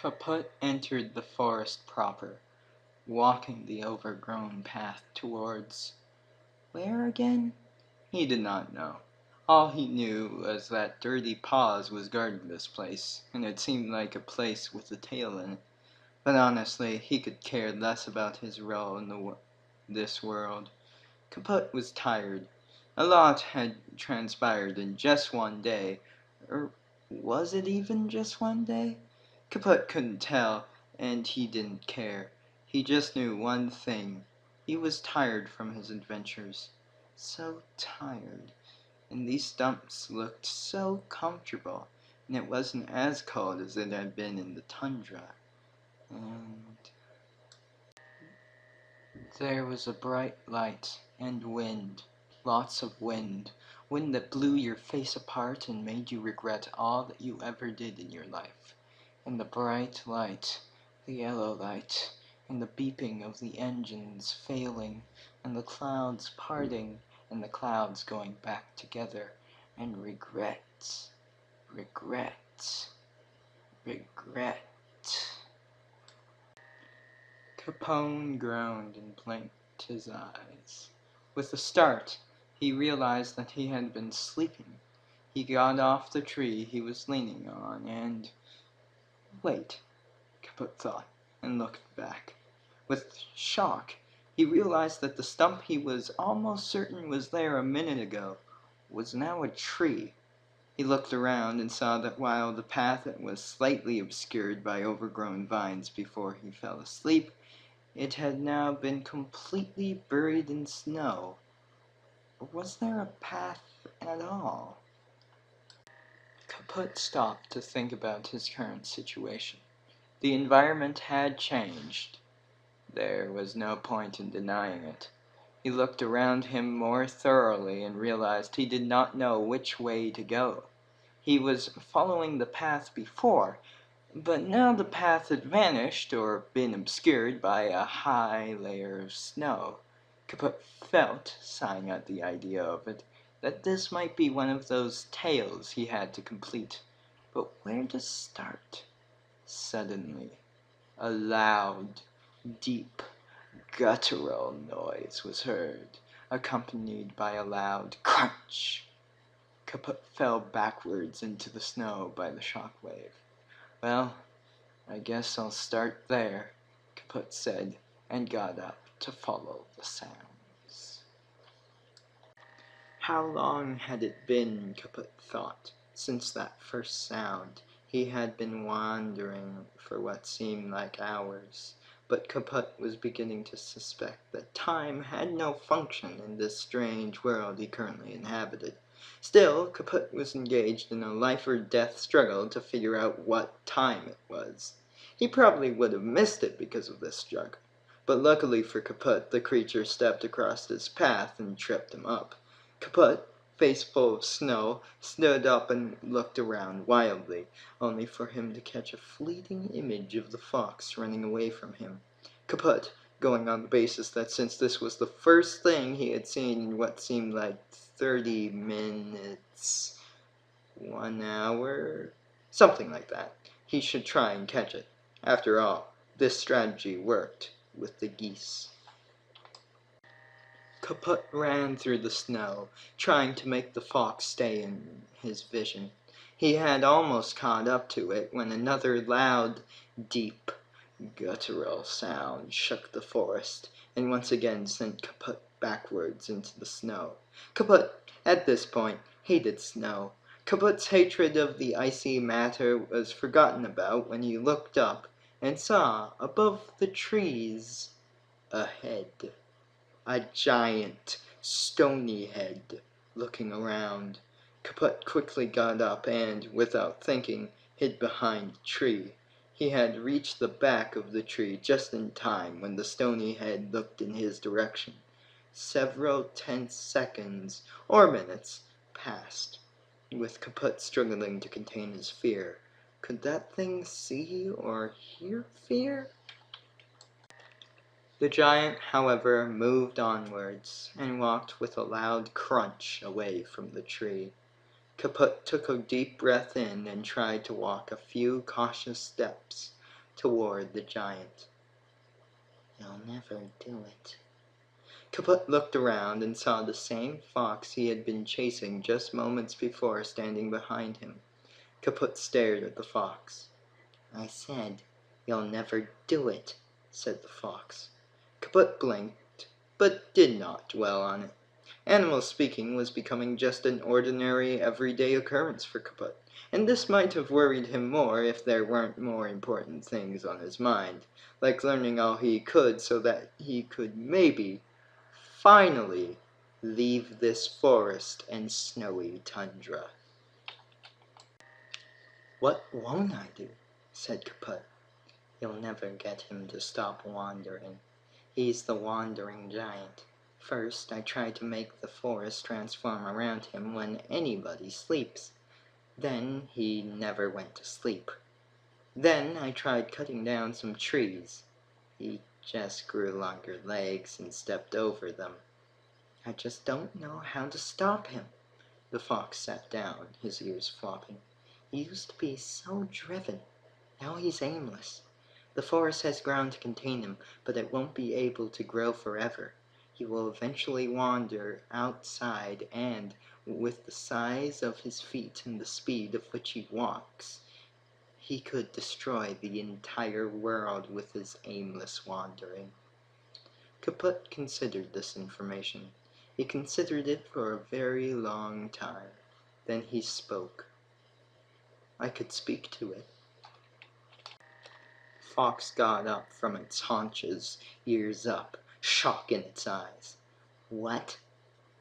Kaput entered the forest proper, walking the overgrown path towards where again? He did not know. All he knew was that Dirty Paws was guarding this place, and it seemed like a place with a tail in it. But honestly, he could care less about his role in this world. Kaput was tired. A lot had transpired in just one day. Or was it even just one day? Kaput couldn't tell, and he didn't care. He just knew one thing. He was tired from his adventures. So tired. And these stumps looked so comfortable, and it wasn't as cold as it had been in the tundra. And there was a bright light and wind, lots of wind, wind that blew your face apart and made you regret all that you ever did in your life. And the bright light, the yellow light, and the beeping of the engines failing, and the clouds parting, and the clouds going back together, and regret, regret, regret. Capone groaned and blinked his eyes. With a start, he realized that he had been sleeping. He got off the tree he was leaning on and... Wait, Caput thought, and looked back. With shock, he realized that the stump he was almost certain was there a minute ago was now a tree. He looked around and saw that while the path was slightly obscured by overgrown vines before he fell asleep, it had now been completely buried in snow. Was there a path at all? Kaput stopped to think about his current situation. The environment had changed. There was no point in denying it. He looked around him more thoroughly and realized he did not know which way to go. He was following the path before, but now the path had vanished or been obscured by a high layer of snow. Kaput felt, sighing at the idea of it, that this might be one of those tales he had to complete. But where to start? Suddenly, a loud, deep, guttural noise was heard, accompanied by a loud crunch. Kaput fell backwards into the snow by the shock wave. Well, I guess I'll start there, Kaput said, and got up to follow the sounds. How long had it been, Kaput thought, since that first sound? He had been wandering for what seemed like hours, but Kaput was beginning to suspect that time had no function in this strange world he currently inhabited. Still, Kaput was engaged in a life-or-death struggle to figure out what time it was. He probably would have missed it because of this struggle, but luckily for Kaput, the creature stepped across his path and tripped him up. Kaput, face full of snow, stood up and looked around wildly, only for him to catch a fleeting image of the fox running away from him. Kaput, going on the basis that since this was the first thing he had seen in what seemed like 30 minutes, 1 hour, something like that, he should try and catch it. After all, this strategy worked with the geese. Kaput ran through the snow, trying to make the fox stay in his vision. He had almost caught up to it when another loud, deep, guttural sound shook the forest, and once again sent Kaput backwards into the snow. Kaput, at this point, hated snow. Kaput's hatred of the icy matter was forgotten about when he looked up and saw, above the trees, a head. A giant, stony head, looking around. Kaput quickly got up and, without thinking, hid behind a tree. He had reached the back of the tree just in time when the stony head looked in his direction. Several tense seconds, or minutes, passed, with Kaput struggling to contain his fear. Could that thing see or hear fear? The giant, however, moved onwards, and walked with a loud crunch away from the tree. Kaput took a deep breath in and tried to walk a few cautious steps, toward the giant. "You'll never do it." Kaput looked around and saw the same fox he had been chasing just moments before standing behind him. Kaput stared at the fox. "I said, you'll never do it," said the fox. Kaput blinked, but did not dwell on it. Animal speaking was becoming just an ordinary, everyday occurrence for Kaput, and this might have worried him more if there weren't more important things on his mind, like learning all he could so that he could maybe, finally, leave this forest and snowy tundra. "What won't I do?" said Kaput. "You'll never get him to stop wandering. He's the wandering giant. First, I tried to make the forest transform around him when anybody sleeps. Then he never went to sleep. Then I tried cutting down some trees. He just grew longer legs and stepped over them. I just don't know how to stop him." The fox sat down, his ears flopping. "He used to be so driven. Now he's aimless. The forest has grown to contain him, but it won't be able to grow forever. He will eventually wander outside, and, with the size of his feet and the speed of which he walks, he could destroy the entire world with his aimless wandering." Kaput considered this information. He considered it for a very long time. Then he spoke. "I could speak to it." Fox got up from its haunches, ears up, shock in its eyes. "What?"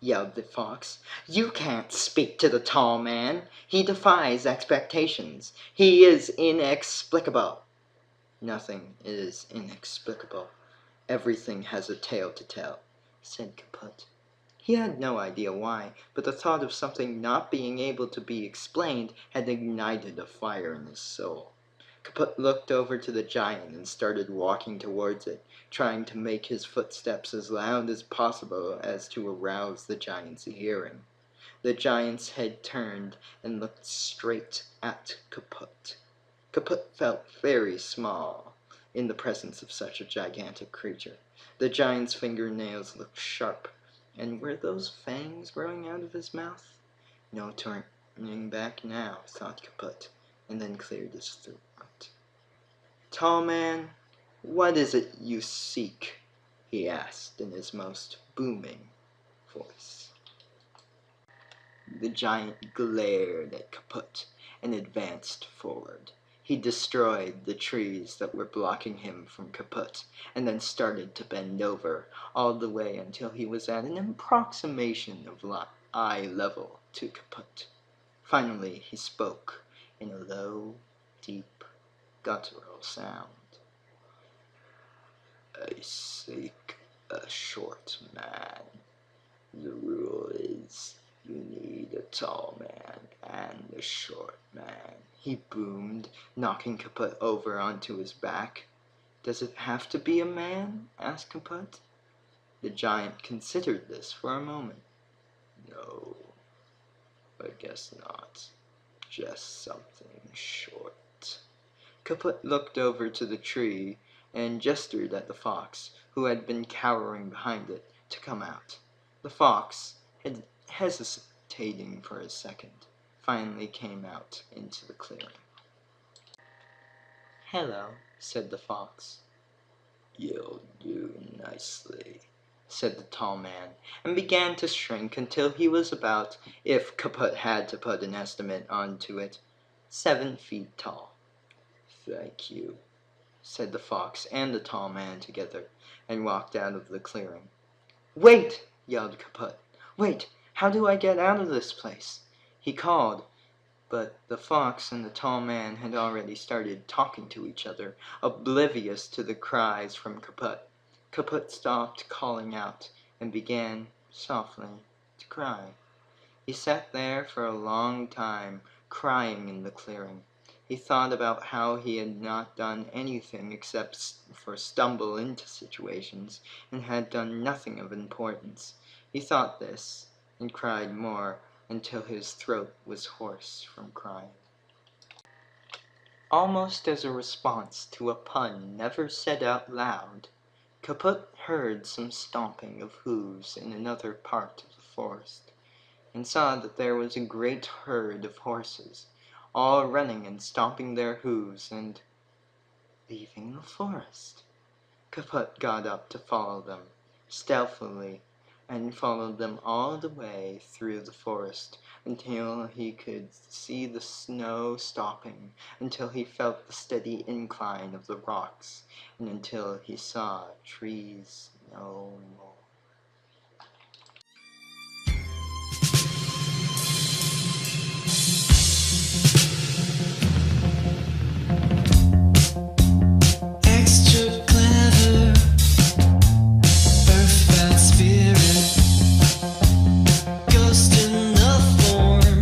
yelled the fox. "You can't speak to the tall man. He defies expectations. He is inexplicable." "Nothing is inexplicable. Everything has a tale to tell," said Kaput. He had no idea why, but the thought of something not being able to be explained had ignited a fire in his soul. Kaput looked over to the giant and started walking towards it, trying to make his footsteps as loud as possible as to arouse the giant's hearing. The giant's head turned and looked straight at Kaput. Kaput felt very small in the presence of such a gigantic creature. The giant's fingernails looked sharp, and were those fangs growing out of his mouth? No turning back now, thought Kaput, and then cleared his throat. "Tall man, what is it you seek?" he asked in his most booming voice. The giant glared at Kaput and advanced forward. He destroyed the trees that were blocking him from Kaput, and then started to bend over, all the way until he was at an approximation of eye level to Kaput. Finally he spoke in a low, deep, guttural sound. "I seek a short man. The rule is you need a tall man and a short man," he boomed, knocking Kaput over onto his back. "Does it have to be a man?" asked Kaput. The giant considered this for a moment. "No, I guess not. Just something short." Kaput looked over to the tree and gestured at the fox, who had been cowering behind it, to come out. The fox, hesitating for a second, finally came out into the clearing. "Hello," said the fox. "You'll do nicely," said the tall man, and began to shrink until he was about, if Kaput had to put an estimate onto it, 7 feet tall. "Thank you," said the fox and the tall man together, and walked out of the clearing. "Wait!" yelled Kaput. "Wait! How do I get out of this place?" he called. But the fox and the tall man had already started talking to each other, oblivious to the cries from Kaput. Kaput stopped calling out and began, softly, to cry. He sat there for a long time, crying in the clearing. He thought about how he had not done anything except for stumble into situations, and had done nothing of importance. He thought this, and cried more, until his throat was hoarse from crying. Almost as a response to a pun never said out loud, Kaput heard some stomping of hooves in another part of the forest, and saw that there was a great herd of horses, all running and stomping their hooves and leaving the forest. Kaput got up to follow them, stealthily, and followed them all the way through the forest until he could see the snow stopping, until he felt the steady incline of the rocks, and until he saw trees no more. Extra clever, earthbound spirit, ghost in the form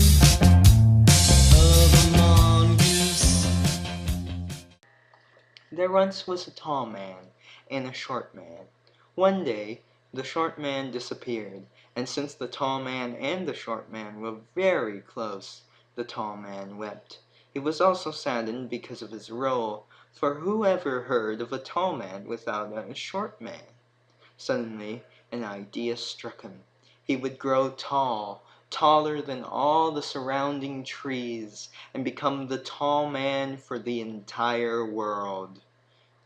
of a mongoose. There once was a tall man and a short man. One day the short man disappeared, and since the tall man and the short man were very close, the tall man wept. He was also saddened because of his role, for who ever heard of a tall man without a short man? Suddenly an idea struck him. He would grow tall, taller than all the surrounding trees, and become the tall man for the entire world.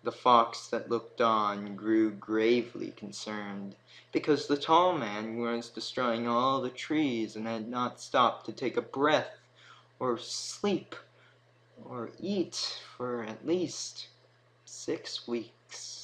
The fox that looked on grew gravely concerned, because the tall man was destroying all the trees and had not stopped to take a breath, or sleep, or eat for at least 6 weeks.